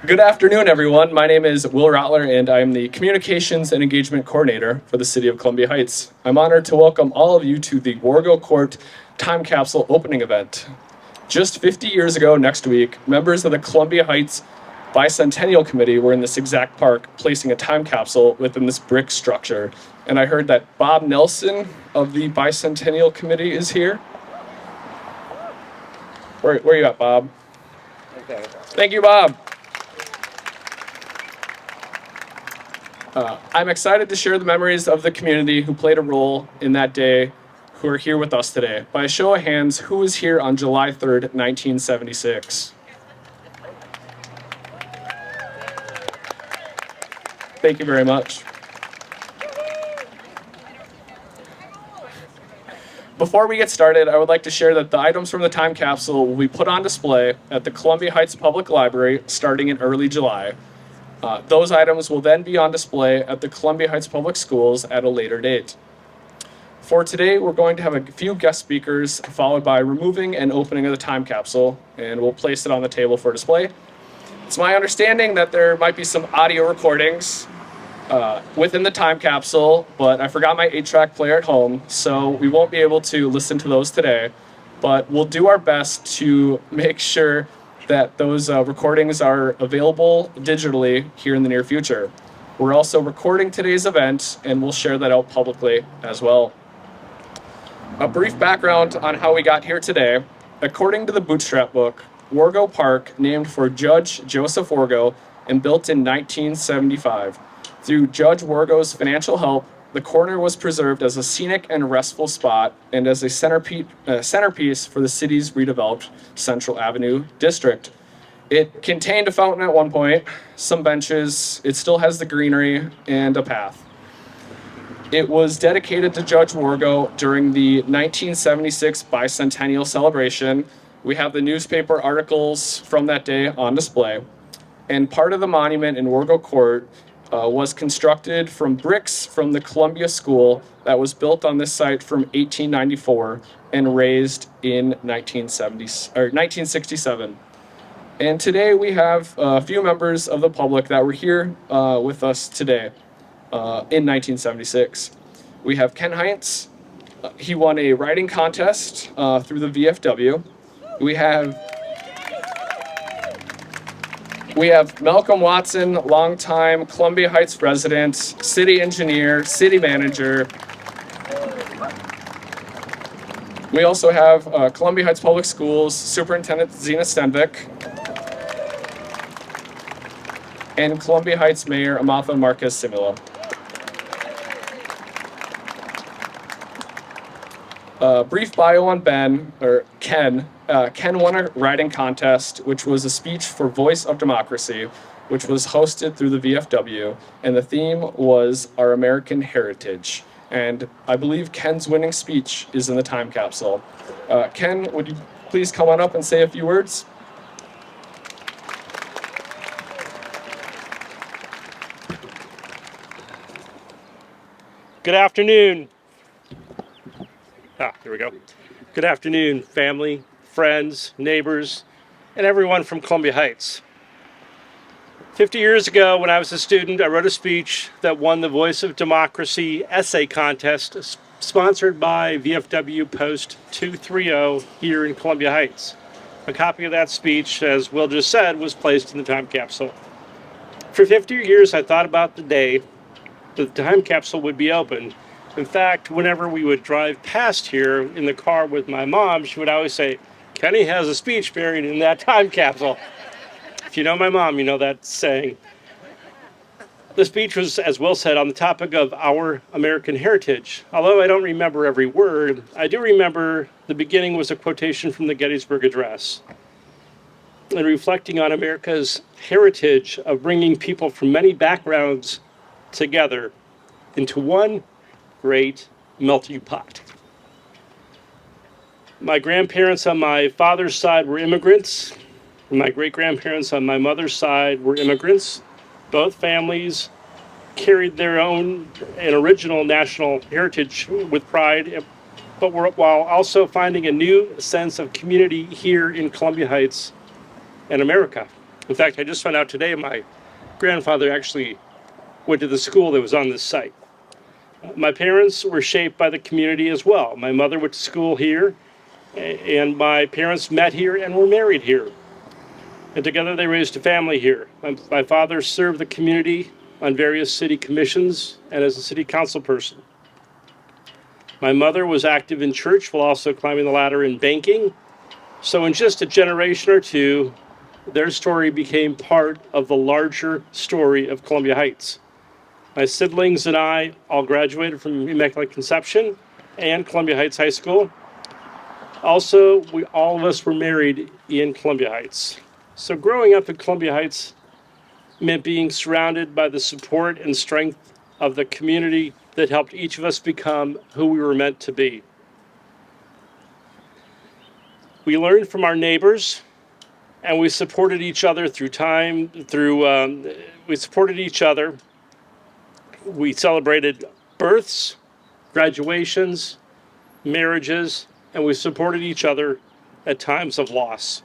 Good afternoon, everyone. My name is Will Rottler, and I'm the Communications and Engagement Coordinator for the City of Columbia Heights. I'm honored to welcome all of you to the Wargo Court Time Capsule opening event. Just 50 years ago next week, members of the Columbia Heights Bicentennial Committee were in this exact park placing a time capsule within this brick structure. And I heard that Bob Nelson of the Bicentennial Committee is here. Where are you at, Bob? Okay. Thank you, Bob. I'm excited to share the memories of the community who played a role in that day, who are here with us today. By a show of hands, who was here on July 3rd, 1976? Thank you very much. Before we get started, I would like to share that the items from the time capsule will be put on display at the Columbia Heights Public Library starting in early July. Those items will then be on display at the Columbia Heights Public Schools at a later date. For today, we're going to have a few guest speakers, followed by removing and opening of the time capsule, and we'll place it on the table for display. It's my understanding that there might be some audio recordings within the time capsule, but I forgot my 8-track player at home, so we won't be able to listen to those today, but we'll do our best to make sure that those recordings are available digitally here in the near future. We're also recording today's event, and we'll share that out publicly as well. A brief background on how we got here today. According to the Bootstrap book, Wargo Park, named for Judge Joseph Wargo and built in 1975. Through Judge Wargo's financial help, the corner was preserved as a scenic and restful spot and as a centerpiece for the city's redeveloped Central Avenue district. It contained a fountain at one point, some benches, it still has the greenery, and a path. It was dedicated to Judge Wargo during the 1976 Bicentennial celebration. We have the newspaper articles from that day on display. And part of the monument in Wargo Court was constructed from bricks from the Columbia School that was built on this site from 1894 and raised in 1967. And today we have a few members of the public that were here with us today in 1976. We have Ken Heintz. He won a writing contest through the VFW. We have Malcolm Watson, longtime Columbia Heights resident, city engineer, city manager. We also have Columbia Heights Public Schools Superintendent Zena Stenvik and Columbia Heights Mayor Amatha Marquez Simula. Brief bio on Ken. Ken won a writing contest, which was a speech for Voice of Democracy, which was hosted through the VFW, and the theme was Our American Heritage. And I believe Ken's winning speech is in the time capsule. Ken, would you please come on up and say a few words? Good afternoon. There we go. Good afternoon, family, friends, neighbors, and everyone from Columbia Heights. 50 years ago, when I was a student, I wrote a speech that won the Voice of Democracy essay contest sponsored by VFW Post 230 here in Columbia Heights. A copy of that speech, as Will just said, was placed in the time capsule. For 50 years, I thought about the day that the time capsule would be opened. In fact, whenever we would drive past here in the car with my mom, she would always say, "Kenny has a speech buried in that time capsule." If you know my mom, you know that saying. The speech was, as Will said, on the topic of our American heritage. Although I don't remember every word, I do remember the beginning was a quotation from the Gettysburg Address. And reflecting on America's heritage of bringing people from many backgrounds together into one great melting pot. My grandparents on my father's side were immigrants. My great-grandparents on my mother's side were immigrants. Both families carried their own and original national heritage with pride, but were while also finding a new sense of community here in Columbia Heights and America. In fact, I just found out today my grandfather actually went to the school that was on this site. My parents were shaped by the community as well. My mother went to school here, and my parents met here and were married here. And together they raised a family here. My father served the community on various city commissions and as a city council person. My mother was active in church while also climbing the ladder in banking. So in just a generation or two, their story became part of the larger story of Columbia Heights. My siblings and I all graduated from Immaculate Conception and Columbia Heights High School. Also, all of us were married in Columbia Heights. So growing up in Columbia Heights meant being surrounded by the support and strength of the community that helped each of us become who we were meant to be. We learned from our neighbors, and we supported each other through time. We supported each other. We celebrated births, graduations, marriages, and we supported each other at times of loss.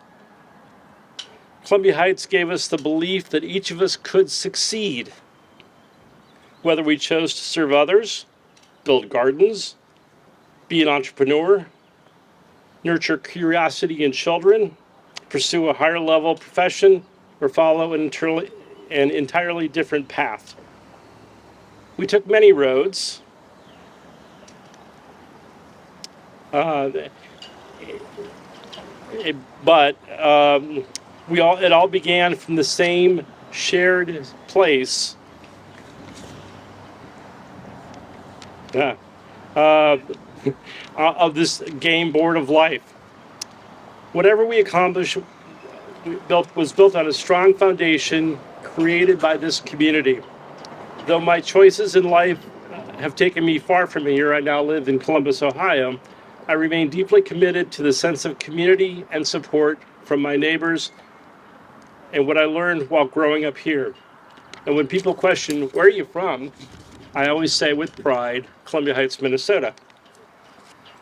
Columbia Heights gave us the belief that each of us could succeed, whether we chose to serve others, build gardens, be an entrepreneur, nurture curiosity in children, pursue a higher level profession, or follow an entirely different path. We took many roads. It all began from the same shared place. Of this game board of life. Whatever we accomplished was built on a strong foundation created by this community. Though my choices in life have taken me far from here, I now live in Columbus, Ohio, I remain deeply committed to the sense of community and support from my neighbors and what I learned while growing up here. And when people question, where are you from? I always say with pride, Columbia Heights, Minnesota.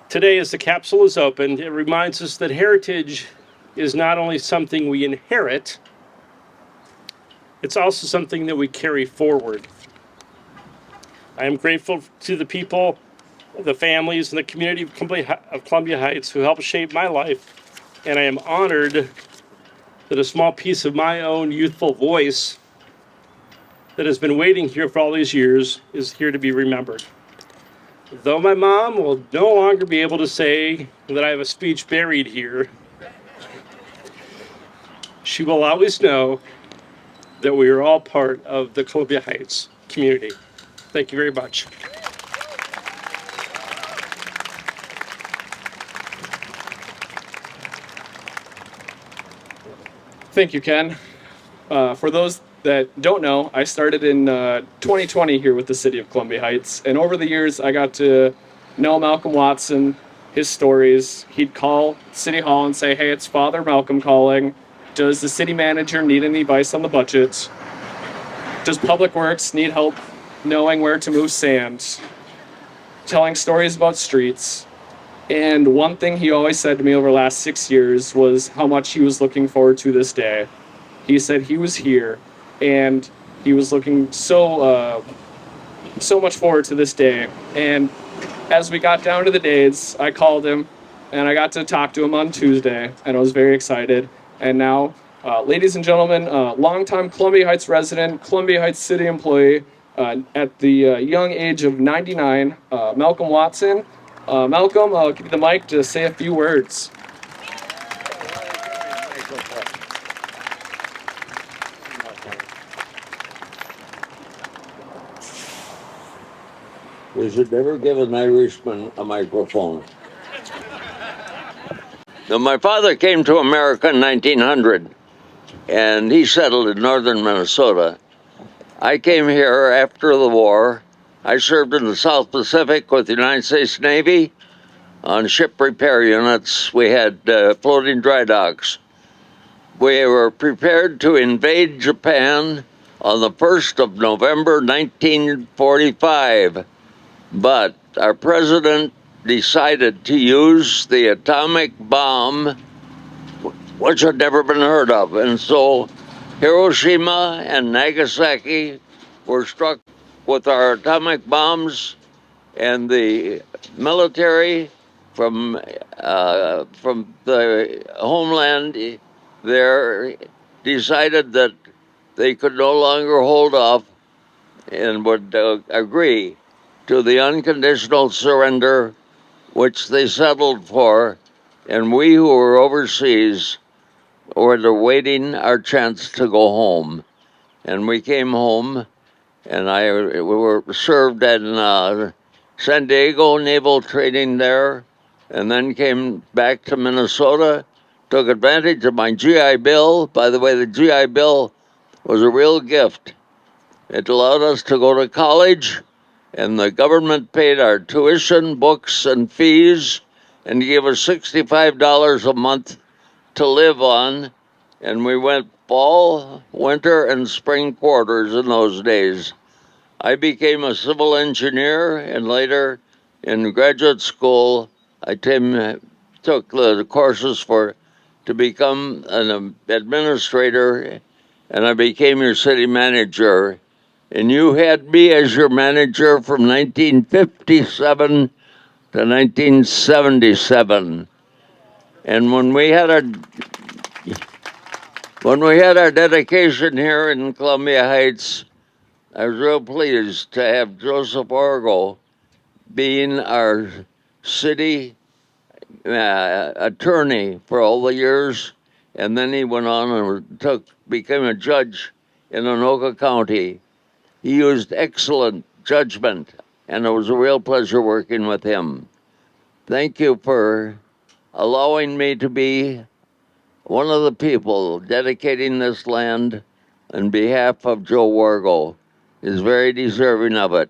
Today, as the capsule is opened, it reminds us that heritage is not only something we inherit, it's also something that we carry forward. I am grateful to the people, the families, and the community of Columbia Heights who helped shape my life, and I am honored that a small piece of my own youthful voice that has been waiting here for all these years is here to be remembered. Though my mom will no longer be able to say that I have a speech buried here, she will always know that we are all part of the Columbia Heights community. Thank you very much. Thank you, Ken. For those that don't know, I started in 2020 here with the city of Columbia Heights, and over the years I got to know Malcolm Watson, his stories. He'd call City Hall and say, hey, it's Father Malcolm calling. Does the city manager need any advice on the budget? Does Public Works need help knowing where to move sand? Telling stories about streets. And one thing he always said to me over the last 6 years was how much he was looking forward to this day. He said he was here and he was looking so much forward to this day. And as we got down to the days, I called him and I got to talk to him on Tuesday, and I was very excited. And now, ladies and gentlemen, longtime Columbia Heights resident, Columbia Heights city employee, at the young age of 99, Malcolm Watson. Malcolm, I'll give you the mic to say a few words. You should never give an Irishman a microphone. Now, my father came to America in 1900, and he settled in northern Minnesota. I came here after the war. I served in the South Pacific with the United States Navy on ship repair units. We had floating dry docks. We were prepared to invade Japan on the 1st of November, 1945. But our president decided to use the atomic bomb, which had never been heard of. And so Hiroshima and Nagasaki were struck with our atomic bombs, and the military from the homeland there decided that they could no longer hold off and would agree to the unconditional surrender which they settled for, and we who were overseas were awaiting our chance to go home. And we came home, and we were served in San Diego Naval Training there, and then came back to Minnesota, took advantage of my GI Bill. By the way, the GI Bill was a real gift. It allowed us to go to college, and the government paid our tuition, books, and fees, and gave us $65 a month to live on. And we went fall, winter, and spring quarters in those days. I became a civil engineer, and later in graduate school, I took the courses to become an administrator, and I became your city manager. And you had me as your manager from 1957 to 1977. And when we had our dedication here in Columbia Heights, I was real pleased to have Joseph Wargo being our city attorney for all the years, and then he went on and became a judge in Anoka County. He used excellent judgment, and it was a real pleasure working with him. Thank you for allowing me to be one of the people dedicating this land on behalf of Joe Wargo. Is very deserving of it.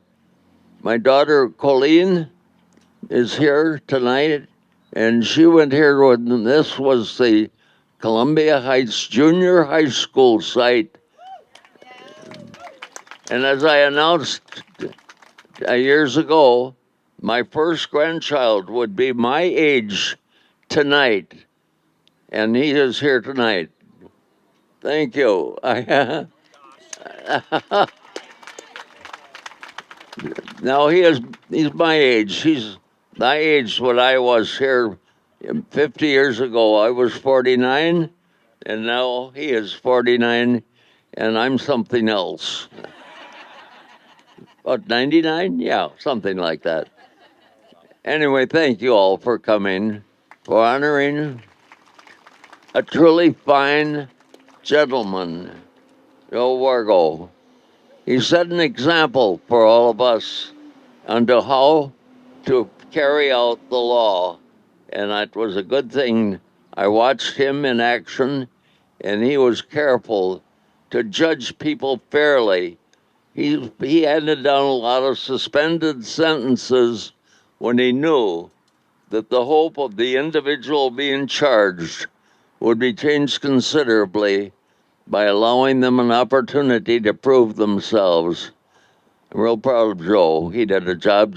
My daughter Colleen is here tonight, and she went here when this was the Columbia Heights Junior High School site. And as I announced years ago, my first grandchild would be my age tonight, and he is here tonight. Thank you. Now he's my age. He's my age when I was here 50 years ago. I was 49, and now he is 49, and I'm something else. About 99? Yeah, something like that. Anyway, thank you all for coming, for honoring a truly fine gentleman, Joe Wargo. He set an example for all of us on how to carry out the law, and that was a good thing. I watched him in action, and he was careful to judge people fairly. He handed down a lot of suspended sentences when he knew that the hope of the individual being charged would be changed considerably by allowing them an opportunity to prove themselves. I'm real proud of Joe. He did a job.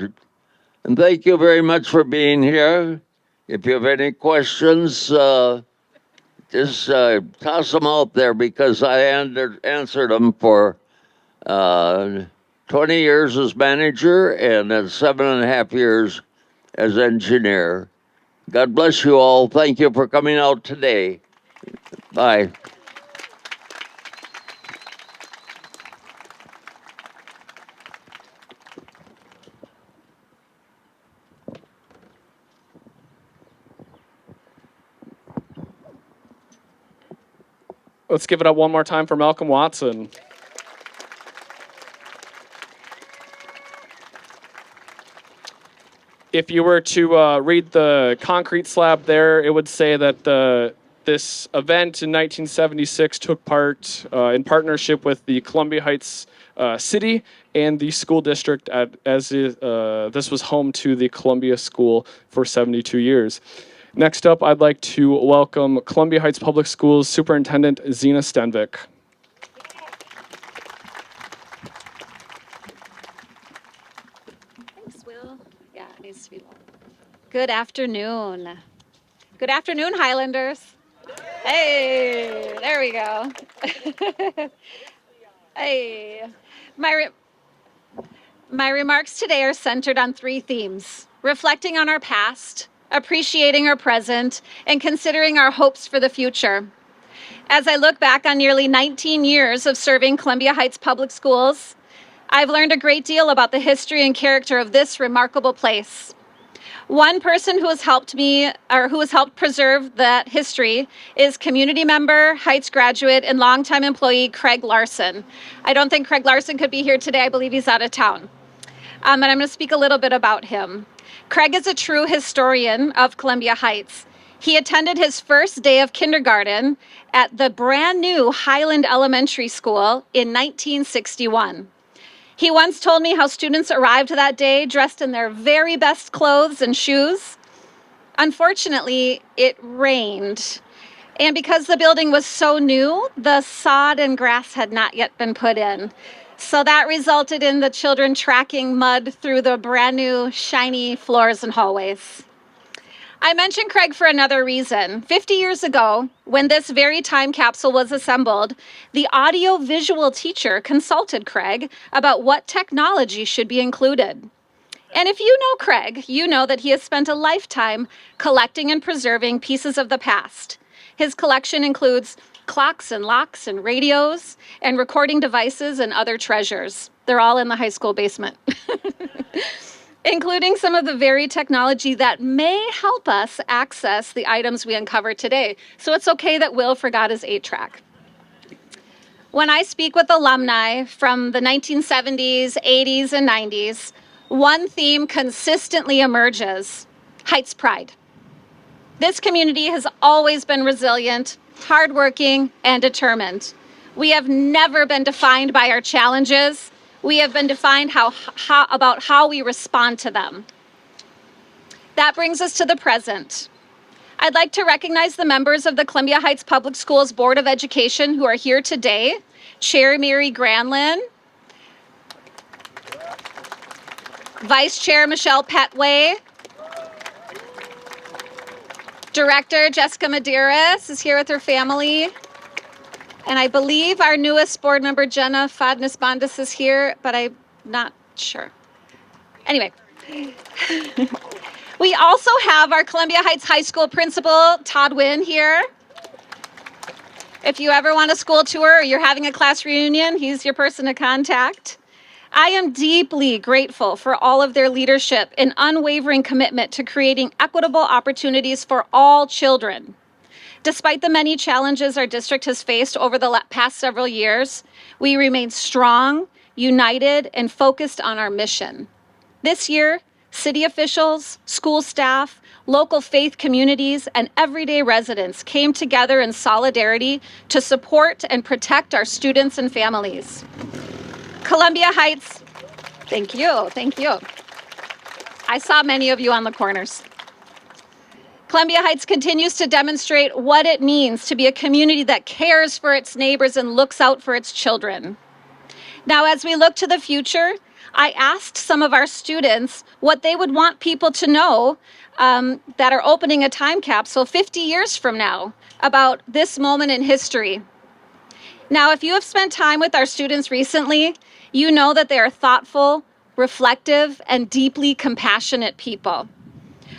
And thank you very much for being here. If you have any questions, just toss them out there, because I answered them for 20 years as manager and 7.5 years as engineer. God bless you all. Thank you for coming out today. Bye. Let's give it up one more time for Malcolm Watson. If you were to read the concrete slab there, it would say that this event in 1976 took part in partnership with the Columbia Heights City and the school district, this was home to the Columbia School for 72 years. Next up, I'd like to welcome Columbia Heights Public Schools Superintendent Zena Stenvik. Thanks, Will. Yeah, it needs to be long. Good afternoon. Good afternoon, Highlanders. Hey, there we go. Hey, my, re- my remarks today are centered on three themes: reflecting on our past, appreciating our present, and considering our hopes for the future. As I look back on nearly 19 years of serving Columbia Heights Public Schools, I've learned a great deal about the history and character of this remarkable place. One person who has helped me, or who has helped preserve that history, is community member, Heights graduate, and longtime employee Craig Larson. I don't think Craig Larson could be here today. I believe he's out of town. And I'm going to speak a little bit about him. Craig is a true historian of Columbia Heights. He attended his first day of kindergarten at the brand new Highland Elementary School in 1961. He once told me how students arrived that day dressed in their very best clothes and shoes. Unfortunately, it rained. And because the building was so new, the sod and grass had not yet been put in. So that resulted in the children tracking mud through the brand new shiny floors and hallways. I mentioned Craig for another reason. 50 years ago, when this very time capsule was assembled, the audio-visual teacher consulted Craig about what technology should be included. And if you know Craig, you know that he has spent a lifetime collecting and preserving pieces of the past. His collection includes clocks and locks and radios and recording devices and other treasures. They're all in the high school basement. Including some of the very technology that may help us access the items we uncover today. So it's okay that Will forgot his 8-track. When I speak with alumni from the 1970s, 80s, and 90s, one theme consistently emerges: Heights pride. This community has always been resilient, hardworking, and determined. We have never been defined by our challenges. We have been defined about how we respond to them. That brings us to the present. I'd like to recognize the members of the Columbia Heights Public Schools Board of Education who are here today. Chair Mary Granlin, Vice Chair Michelle Petway, Director Jessica Medeiros is here with her family. And I believe our newest board member, Jenna Fadnis-Bondis, is here, but I'm not sure. Anyway, we also have our Columbia Heights High School principal, Todd Wynn, here. If you ever want a school tour or you're having a class reunion, he's your person to contact. I am deeply grateful for all of their leadership and unwavering commitment to creating equitable opportunities for all children. Despite the many challenges our district has faced over the past several years, we remain strong, united, and focused on our mission. This year, city officials, school staff, local faith communities, and everyday residents came together in solidarity to support and protect our students and families. Columbia Heights, thank you. I saw many of you on the corners. Columbia Heights continues to demonstrate what it means to be a community that cares for its neighbors and looks out for its children. Now, as we look to the future, I asked some of our students what they would want people to know that are opening a time capsule 50 years from now about this moment in history. Now, if you have spent time with our students recently, you know that they are thoughtful, reflective, and deeply compassionate people.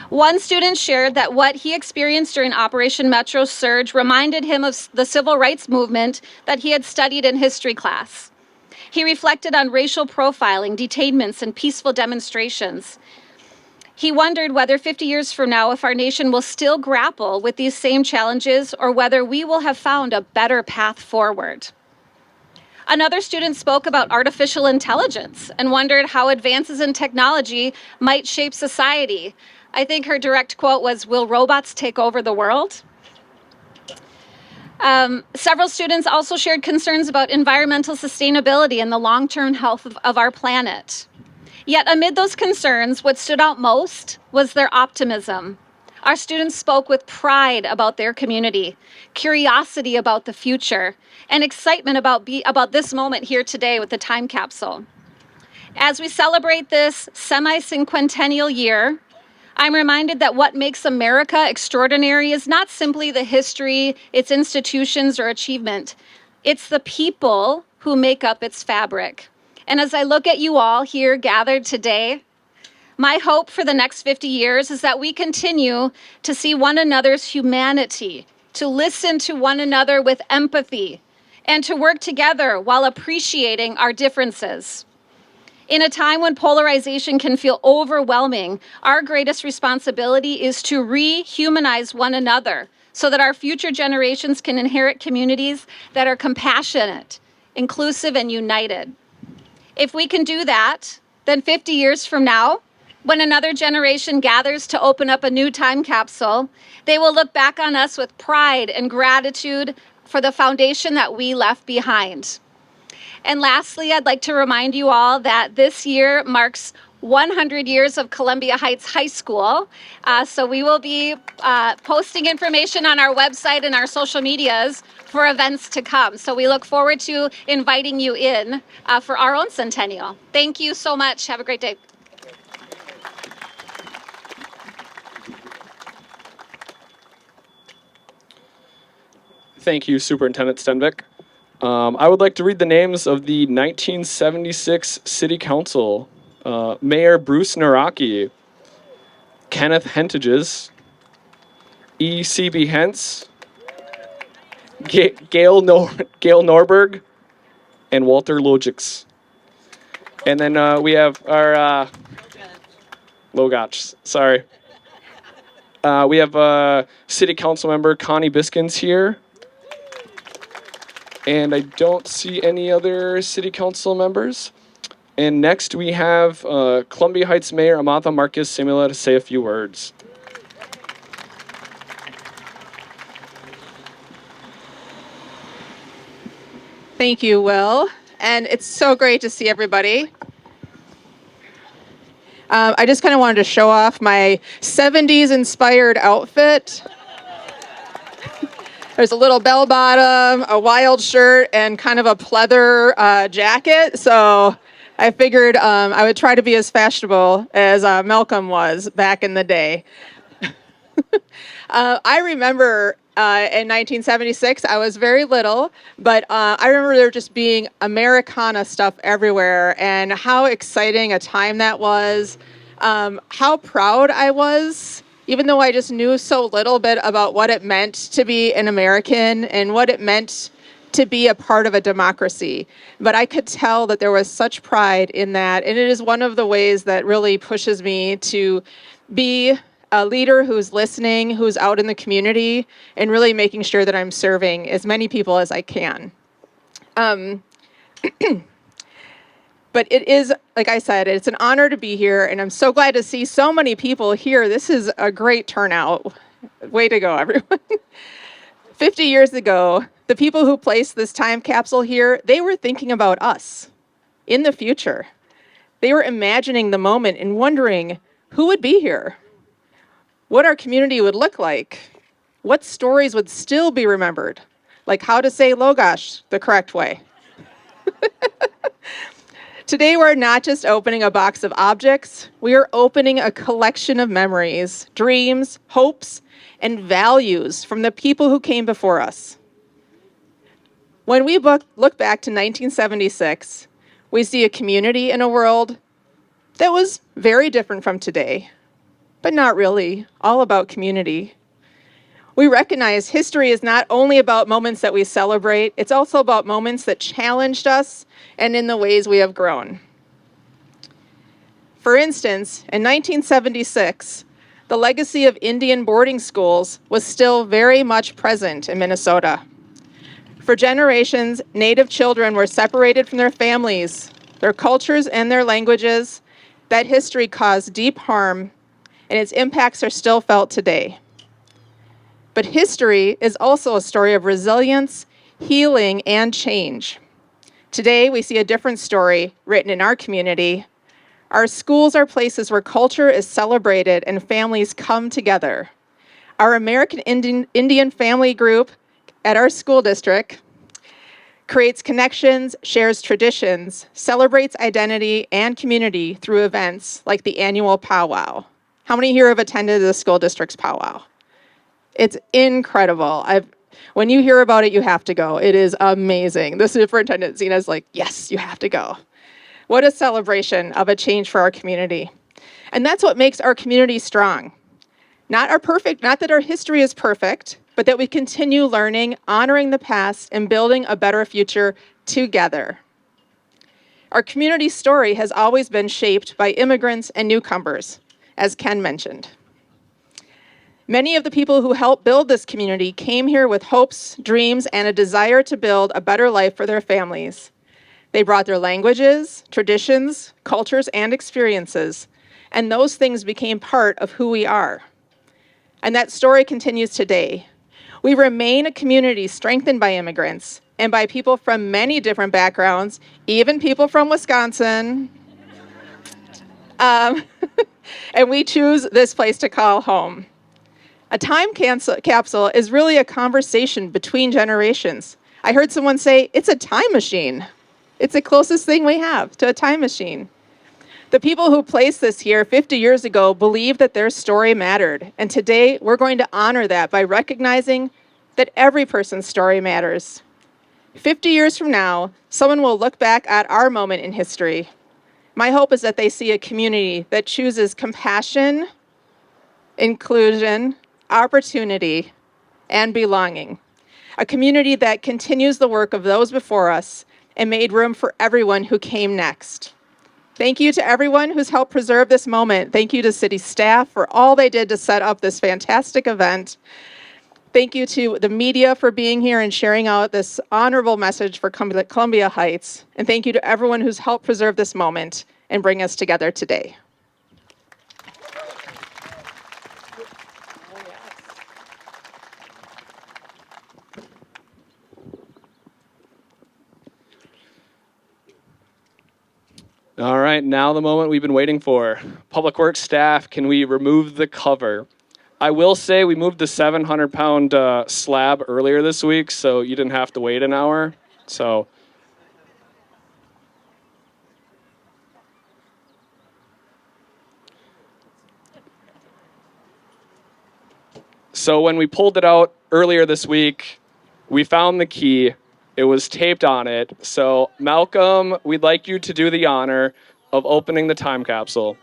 One student shared that what he experienced during Operation Metro Surge reminded him of the civil rights movement that he had studied in history class. He reflected on racial profiling, detainments, and peaceful demonstrations. He wondered whether 50 years from now, if our nation will still grapple with these same challenges or whether we will have found a better path forward. Another student spoke about artificial intelligence and wondered how advances in technology might shape society. I think her direct quote was, "Will robots take over the world?" Several students also shared concerns about environmental sustainability and the long-term health of our planet. Yet amid those concerns, what stood out most was their optimism. Our students spoke with pride about their community, curiosity about the future, and excitement about this moment here today with the time capsule. As we celebrate this semi-cinquentennial year, I'm reminded that what makes America extraordinary is not simply the history, its institutions, or achievement. It's the people who make up its fabric. And as I look at you all here gathered today, my hope for the next 50 years is that we continue to see one another's humanity, to listen to one another with empathy, and to work together while appreciating our differences. In a time when polarization can feel overwhelming, our greatest responsibility is to rehumanize one another so that our future generations can inherit communities that are compassionate, inclusive, and united. If we can do that, then 50 years from now, when another generation gathers to open up a new time capsule, they will look back on us with pride and gratitude for the foundation that we left behind. And lastly, I'd like to remind you all that this year marks 100 years of Columbia Heights High School. So we will be posting information on our website and our social medias for events to come. So we look forward to inviting you in for our own centennial. Thank you so much. Have a great day. Thank you, Superintendent Stenvik. I would like to read the names of the 1976 City Council. Mayor Bruce Naraki, Kenneth Heintz, E.C.B. Heintz, Gail Norberg, and Walter Logix. And then we have our Logach, sorry. We have City Council member Connie Biskins here. And I don't see any other City Council members. And next we have Columbia Heights Mayor Amata Marquez Simula to say a few words. Thank you, Will. And it's so great to see everybody. I just kind of wanted to show off my 70s inspired outfit. There's a little bell bottom, a wild shirt, and kind of a pleather jacket. So I figured I would try to be as fashionable as Malcolm was back in the day. I remember in 1976, I was very little, but I remember there just being Americana stuff everywhere and how exciting a time that was, how proud I was, even though I just knew so little bit about what it meant to be an American and what it meant to be a part of a democracy. But I could tell that there was such pride in that, and it is one of the ways that really pushes me to be a leader who's listening, who's out in the community, and really making sure that I'm serving as many people as I can. But it is, like I said, it's an honor to be here, and I'm so glad to see so many people here. This is a great turnout. Way to go, everyone. 50 years ago, the people who placed this time capsule here, they were thinking about us in the future. They were imagining the moment and wondering who would be here, what our community would look like, what stories would still be remembered, like how to say Logosh the correct way. Today, we're not just opening a box of objects, we are opening a collection of memories, dreams, hopes, and values from the people who came before us. When we look back to 1976, we see a community in a world that was very different from today, but not really, all about community. We recognize history is not only about moments that we celebrate, it's also about moments that challenged us and in the ways we have grown. For instance, in 1976, the legacy of Indian boarding schools was still very much present in Minnesota. For generations, Native children were separated from their families, their cultures, and their languages. That history caused deep harm, and its impacts are still felt today. But history is also a story of resilience, healing, and change. Today, we see a different story written in our community. Our schools are places where culture is celebrated and families come together. Our American Indian family group at our school district creates connections, shares traditions, celebrates identity and community through events like the annual powwow. How many here have attended the school district's powwow? It's incredible. When you hear about it, you have to go. It is amazing. The superintendent, Zena's like, yes, you have to go. What a celebration of a change for our community. And that's what makes our community strong. Not that our history is perfect, but that we continue learning, honoring the past, and building a better future together. Our community story has always been shaped by immigrants and newcomers, as Ken mentioned. Many of the people who helped build this community came here with hopes, dreams, and a desire to build a better life for their families. They brought their languages, traditions, cultures, and experiences, and those things became part of who we are. And that story continues today. We remain a community strengthened by immigrants and by people from many different backgrounds, even people from Wisconsin. And we choose this place to call home. A time capsule is really a conversation between generations. I heard someone say, it's a time machine. It's the closest thing we have to a time machine. The people who placed this here 50 years ago believed that their story mattered. And today, we're going to honor that by recognizing that every person's story matters. 50 years from now, someone will look back at our moment in history. My hope is that they see a community that chooses compassion, inclusion, opportunity, and belonging. A community that continues the work of those before us and made room for everyone who came next. Thank you to everyone who's helped preserve this moment. Thank you to city staff for all they did to set up this fantastic event. Thank you to the media for being here and sharing out this honorable message for Columbia Heights. And thank you to everyone who's helped preserve this moment and bring us together today. All right, now the moment we've been waiting for. Public Works staff, can we remove the cover? I will say we moved the 700-pound slab earlier this week, so you didn't have to wait an hour. So when we pulled it out earlier this week, we found the key. It was taped on it. So Malcolm, we'd like you to do the honor of opening the time capsule.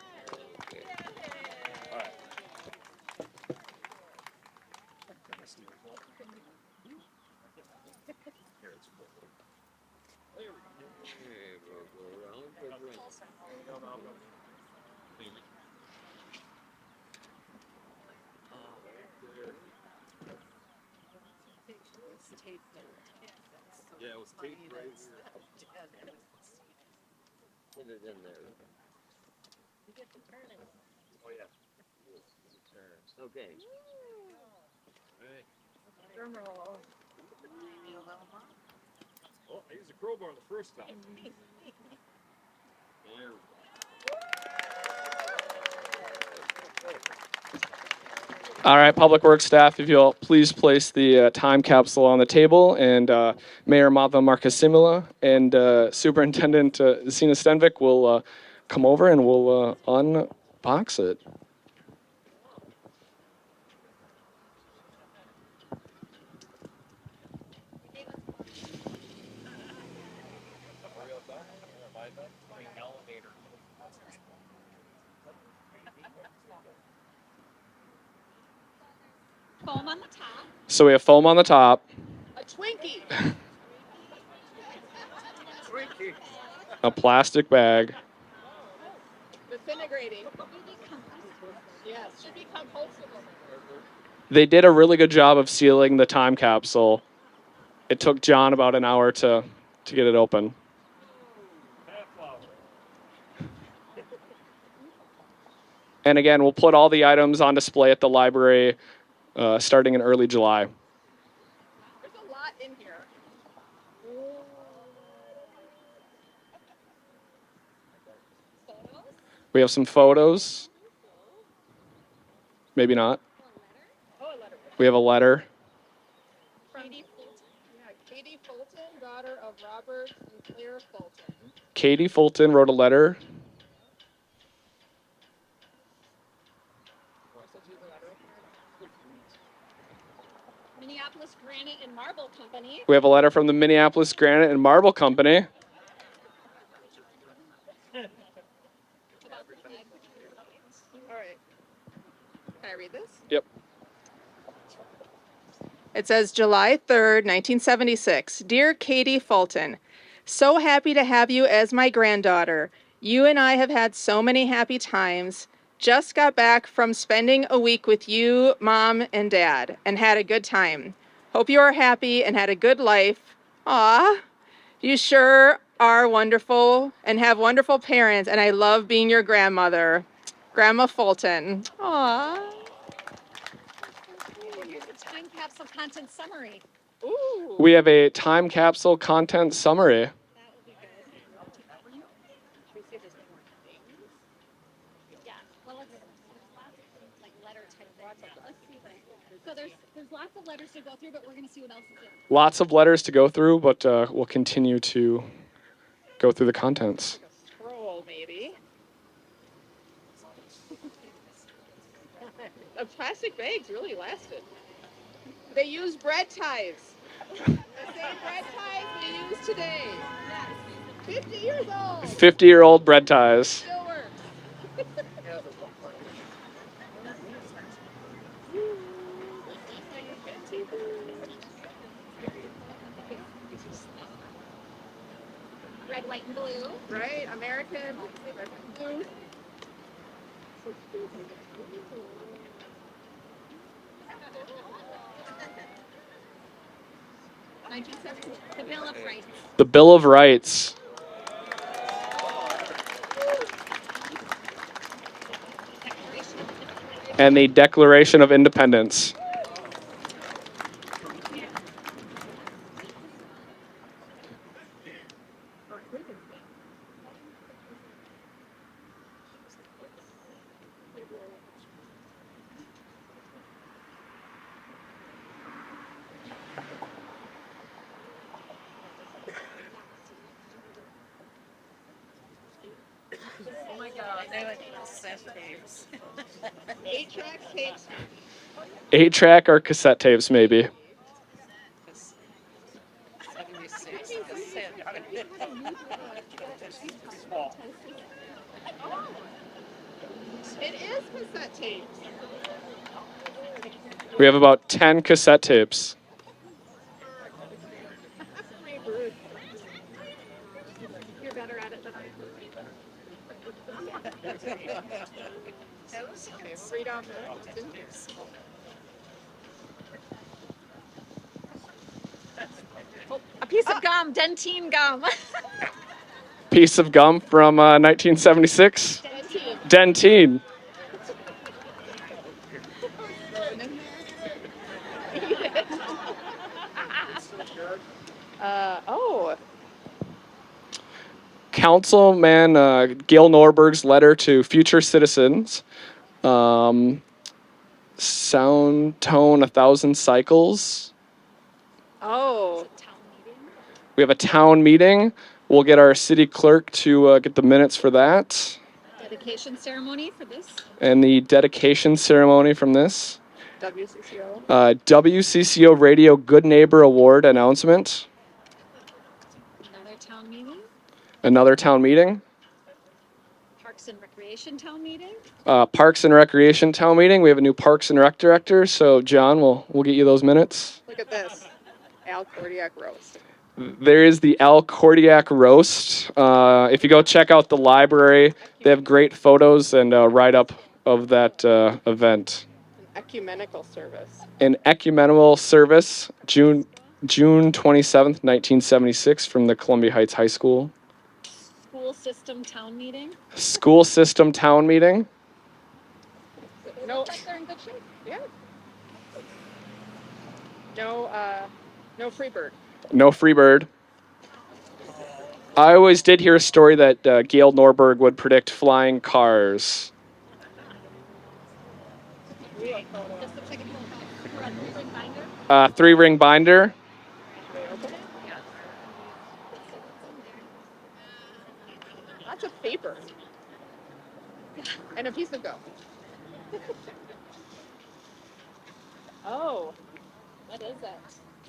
Yeah, it was taped right here. Put it in there. Oh, yeah. Okay. Drum roll. Oh, I used a crowbar the first time. There we All right, Public Works staff, if you'll please place the time capsule on the table, and Mayor Mata Marcasimula and Superintendent Zina Stenvik will come over and we'll unbox it. Foam on the top. So we have foam on the top, A Twinkie. a plastic bag. Disintegrating. Yes, should be compostable. They did a really good job of sealing the time capsule. It took John about an hour to get it open. And again, we'll put all the items on display at the library starting in early July. There's a lot in here. Photos? We have some photos. Maybe not. Oh, a letter. We have a letter. Katie Fulton. Yeah, Katie Fulton, daughter of Robert and Claire Fulton. Katie Fulton wrote a letter. Minneapolis Granite and Marble Company. We have a letter from the Minneapolis Granite and Marble Company. All right. Can I read this? Yep. It says July 3rd, 1976. Dear Katie Fulton, so happy to have you as my granddaughter. You and I have had so many happy times. Just got back from spending a week with you, Mom, and Dad, and had a good time. Hope you are happy and had a good life. Aw, you sure are wonderful and have wonderful parents, and I love being your grandmother. Grandma Fulton. Aw. Here's the time capsule content summary. Ooh. We have a time capsule content summary. That will be good. Should we see if there's any more things? Yeah. Well, there's lots of like letter type things. Let's see. So there's lots of letters to go through, but we're gonna see what else is in. Lots of letters to go through, but we'll continue to go through the contents. Scroll, maybe. The plastic bags really lasted. They use bread ties. The same bread ties we use today. 50 years old. 50-year-old bread ties. Still works. Red, white, and blue. Right, American blue. The Bill of Rights. The Bill of Rights. And the Declaration of Independence. Oh my God, they're like cassette tapes. 8-track tapes. 8-track or cassette tapes, maybe. 76 cassette. It is cassette tapes. We have about 10 cassette tapes. You're better at it than I Okay, freedom. A piece of gum, dentine gum. Piece of gum from 1976. Dentine. Oh. Councilman Gail Norberg's letter to future citizens. Sound tone 1,000 cycles. Oh. Town meeting. We have a town meeting. We'll get our city clerk to get the minutes for that. Dedication ceremony for this. And the dedication ceremony from this. WCCO. WCCO Radio Good Neighbor Award announcement. Another town meeting. Another town meeting. Parks and Recreation town meeting. Parks and Recreation town meeting. We have a new Parks and Rec director, so John, we'll get you those minutes. Look at this. Al Kordiak roast. There is the Al Kordiak roast. If you go check out the library, they have great photos and a write-up of that event. An ecumenical service. An ecumenical service, June 27th, 1976, from the Columbia Heights High School. School system town meeting. School system town meeting. No. Looks like they're in good shape. Yeah. No Freebird. No Freebird. I always did hear a story that Gail Norberg would predict flying cars. This looks like a three-ring binder. 3-ring binder. Lots of paper. And a piece of gum.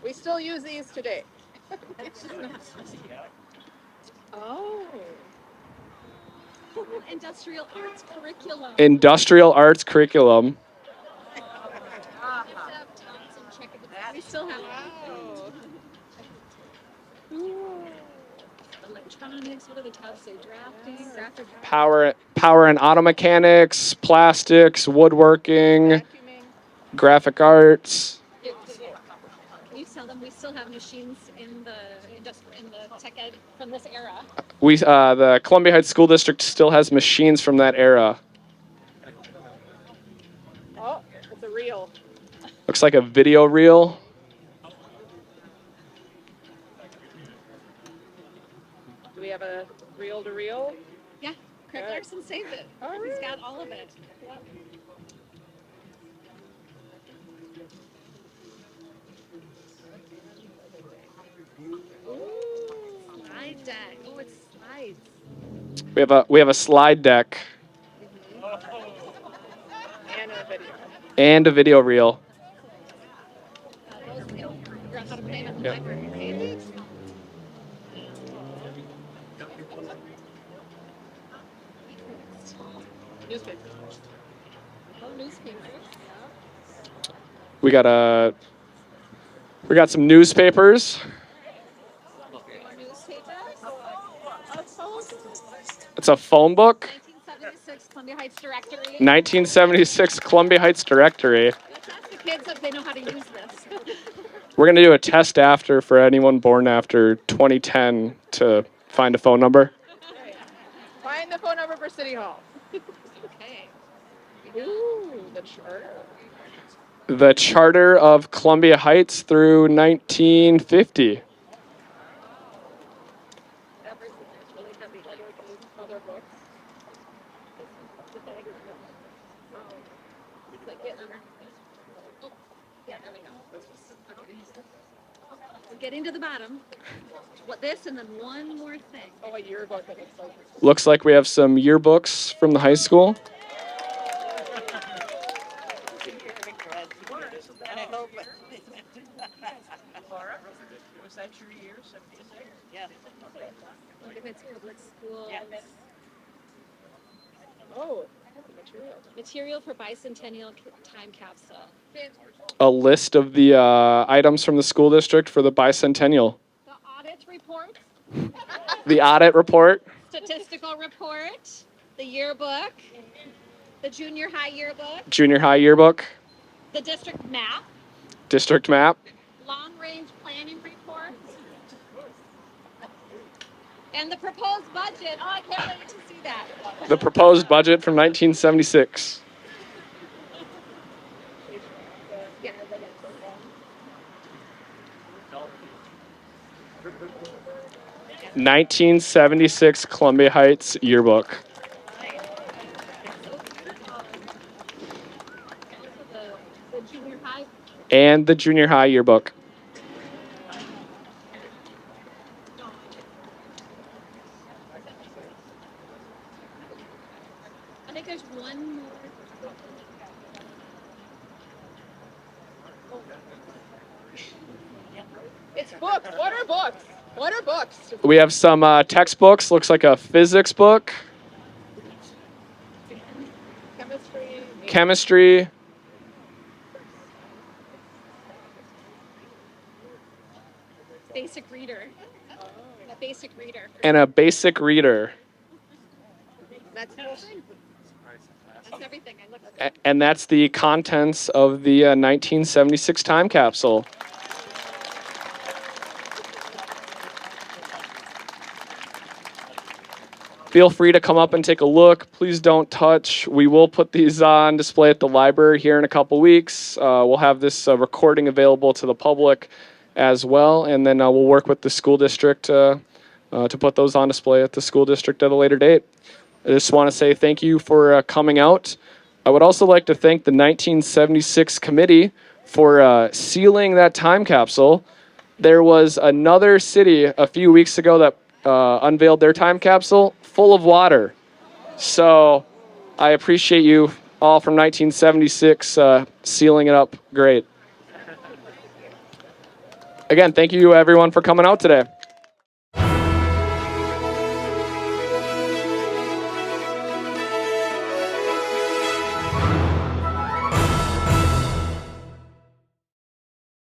We still use these today. Oh. Industrial arts curriculum. Industrial arts curriculum. We still have Wow. electronics. What are the tabs say? Drafting, graphic. Power and auto mechanics, plastics, woodworking, Vacuuming. graphic arts. Can you tell them we still have machines in the tech ed from this era? The Columbia Heights School District still has machines from that era. Oh, it's a reel. Looks like a video reel. Do we have a reel to reel? Yeah, Craig Good. Larson saved it. All He's right. got all of it. Slide deck. Oh, it's slides. We have a slide deck And a video. and a video reel. Those figure out how to play them at the Yep. library, right? Newspaper. Oh, newspapers. We got some newspapers. It's a phone book. 1976 Columbia Heights Directory. 1976 Columbia Heights Directory. Let's ask the kids if they know how to use this. We're going to do a test after for anyone born after 2010 to find a phone number. Find the phone number for City Hall. Okay. Ooh, the charter. The Charter of Columbia Heights through 1950. Really heavy. Other books. It's like getting under. Oh, yeah, there we go. We're getting to the bottom. What this and then one more thing. Oh, a yearbook that looks like. Looks like we have some yearbooks from the high school. Was that your year, 76? Yeah. What if it's public school? Oh, material. Material for Bicentennial time capsule. A list of the items from the school district for the Bicentennial. The audit report, The audit report, statistical report, the yearbook, the junior high yearbook, junior high yearbook, the district map, district map, long-range planning report, and the proposed budget. Oh, I can't wait to see that. the proposed budget from 1976. Yeah. 1976 Columbia Heights yearbook. The junior high. And the junior high yearbook. I think there's one more. It's books. What are books? What are books? We have some textbooks. Looks like a physics book, Chemistry. chemistry, Basic reader. A basic reader. and a basic reader. That's the whole thing. That's everything I looked at. And that's the contents of the 1976 time capsule. Feel free to come up and take a look. Please don't touch. We will put these on display at the library here in a couple weeks. We'll have this recording available to the public as well, and then we'll work with the school district to put those on display at the school district at a later date. I just want to say thank you for coming out. I would also like to thank the 1976 committee for sealing that time capsule. There was another city a few weeks ago that unveiled their time capsule full of water. So I appreciate you all from 1976 sealing it up. Great. again, thank you everyone for coming out today.